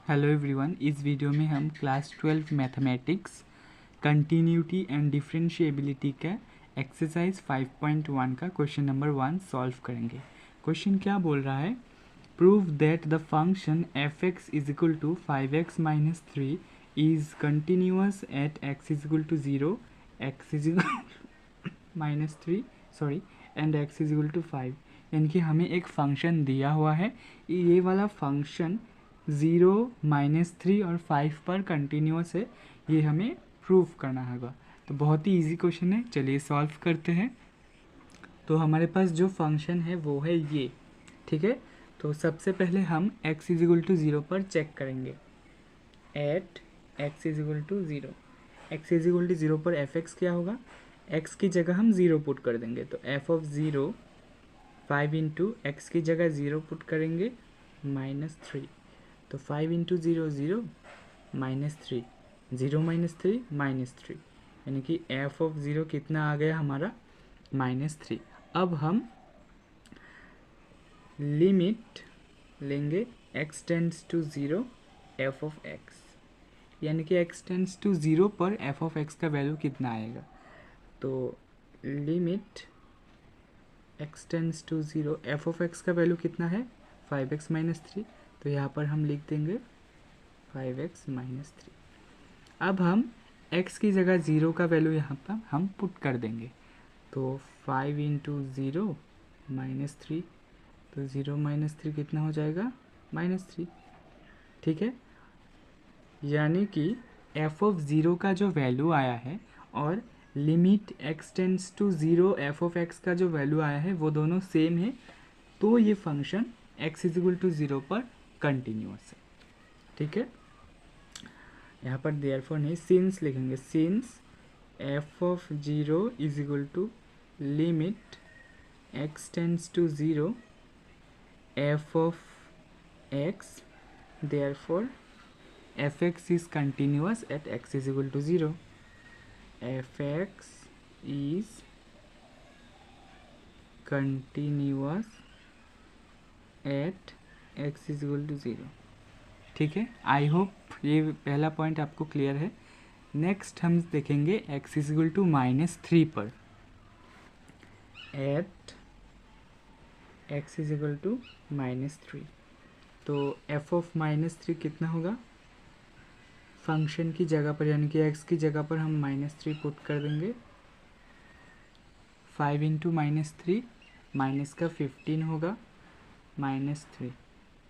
Hello everyone, इस video में हम class 12 mathematics continuity and differentiability का एक्सरसाइज 5.1 का क्वेश्चन नंबर 1 सॉल्व करेंगे। क्वेश्चन क्या बोल रहा है? Prove that the function f x is equal to 5x minus 3 is continuous at x is equal to 0, x is equal minus 3 sorry and x is equal to 5। यानी कि हमें एक function दिया हुआ है, ये वाला फंक्शन 0, -3 और 5 पर कंटिन्यूअस है, ये हमें प्रूव करना होगा। तो बहुत ही इजी क्वेश्चन है, चलिए सॉल्व करते हैं। तो हमारे पास जो फंक्शन है वो है ये, ठीक है। तो सबसे पहले हम x इज इक्वल टू 0 पर चेक करेंगे। At x is equal to 0, x is equal to 0 पर एफ एक्स क्या होगा? x की जगह हम 0 पुट कर देंगे, तो एफ ऑफ 0 5 इंटू एक्स की जगह 0 पुट करेंगे -3, तो 5 इंटू 0 0 -3, 0 -3 -3, यानी कि एफ ऑफ 0 कितना आ गया हमारा? -3। अब हम लिमिट लेंगे x tends to 0 f of x, यानी कि x टेंड्स टू 0 पर एफ ऑफ x का वैल्यू कितना आएगा? तो limit x tends to 0 f of x का वैल्यू कितना है? 5x माइनस 3, तो यहाँ पर हम लिख देंगे 5x माइनस 3। अब हम x की जगह 0 का वैल्यू यहाँ पर हम पुट कर देंगे, तो 5 इंटू 0 -3, तो 0 -3 कितना हो जाएगा? -3, ठीक है। यानी कि एफ ऑफ 0 का जो वैल्यू आया है और limit x tends to 0 f of x का जो वैल्यू आया है वो दोनों सेम है, तो ये function x is equal to 0 पर कंटिन्यूअस है, ठीक है। यहाँ पर देयरफॉर नहीं, सिंस लिखेंगे। Since f of 0 is equal to limit x tends to 0 f of x, therefore fx is continuous at x is equal to 0. fx is continuous at x is equal to 0, ठीक है। I hope ये पहला point आपको clear है। Next हम देखेंगे x is equal to -3 पर। At x is equal to -3, तो f ऑफ -3 कितना होगा? फंक्शन की जगह पर यानी कि x की जगह पर हम -3 पुट कर देंगे। 5 इंटू -3 माइनस का 15 होगा, -3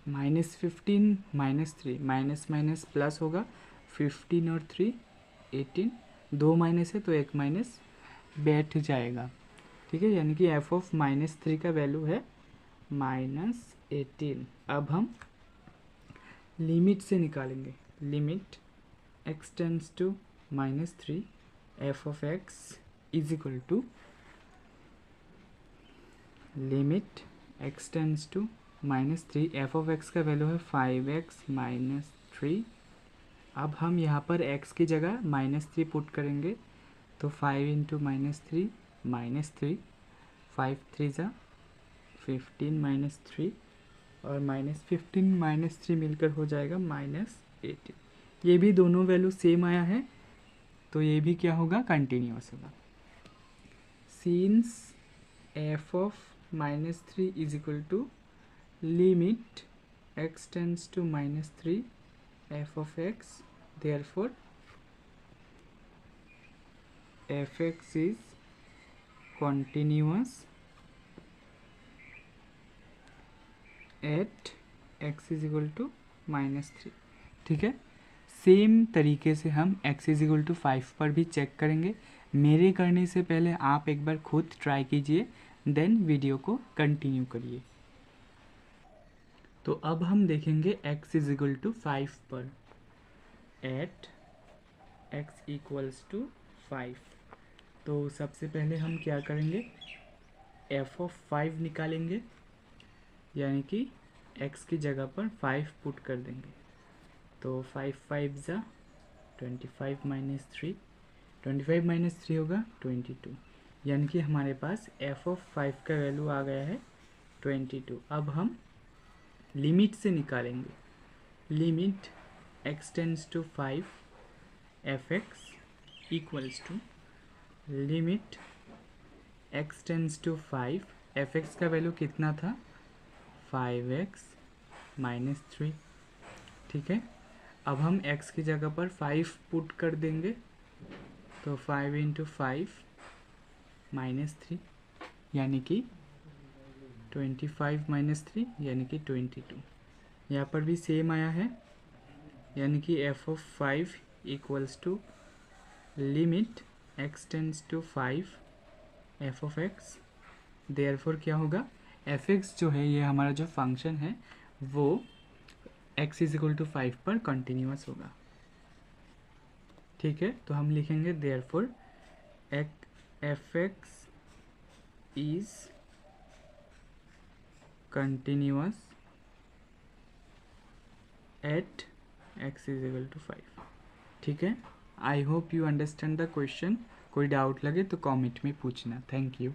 -15 -3 माइनस माइनस प्लस होगा, 15 और 3 18, 2 माइनस है तो 1 माइनस बैठ जाएगा, ठीक है। यानी कि f ऑफ -3 का वैल्यू है -18। अब हम लिमिट से निकालेंगे। Limit x tends to -3 f of x is equal to limit x tends to -3 f of x का वैल्यू है 5x माइनस 3। अब हम यहाँ पर x की जगह -3 पुट करेंगे, तो 5 इंटू -3 -3, 5 3 जा 15 -3 और -15 -3 मिलकर हो जाएगा -18। ये भी दोनों वैल्यू सेम आया है, तो ये भी क्या होगा? कंटिन्यूअस होगा। Since f of -3 is equal to limit x tends to -3 f of x, therefore f x is continuous at x is equal to -3, ठीक है। सेम तरीके से हम x इज इक्वल टू 5 पर भी चेक करेंगे। मेरे करने से पहले आप एक बार खुद ट्राई कीजिए, देन वीडियो को कंटिन्यू करिए। तो अब हम देखेंगे x इज इक्वल टू 5 पर। एट x इक्वल्स टू 5, तो सबसे पहले हम क्या करेंगे? f ऑफ 5 निकालेंगे, यानी कि x की जगह पर 5 पुट कर देंगे, तो 5 5 जा 25 माइनस 3, 25 माइनस 3 होगा 22, यानी कि हमारे पास f ऑफ 5 का वैल्यू आ गया है 22। अब हम लिमिट से निकालेंगे। Limit x tends to 5 f x equals to limit x tends to 5 f x का वैल्यू कितना था 5x माइनस 3। ठीक है, अब हम x की जगह पर 5 पुट कर देंगे, तो 5 इंटू 5 माइनस 3 यानी कि 25 माइनस 3 यानी कि 22। यहाँ पर भी सेम आया है, यानी कि f of 5 equals to limit x tends to 5 f of x। Therefore क्या होगा, एफ एक्स जो है ये हमारा जो फंक्शन है वो x इज इक्वल टू 5 पर कंटिन्यूअस होगा। ठीक है, तो हम लिखेंगे therefore f x is continuous at x is equal to 5। ठीक है, I hope you understand the question. कोई डाउट लगे तो कमेंट में पूछना। Thank you.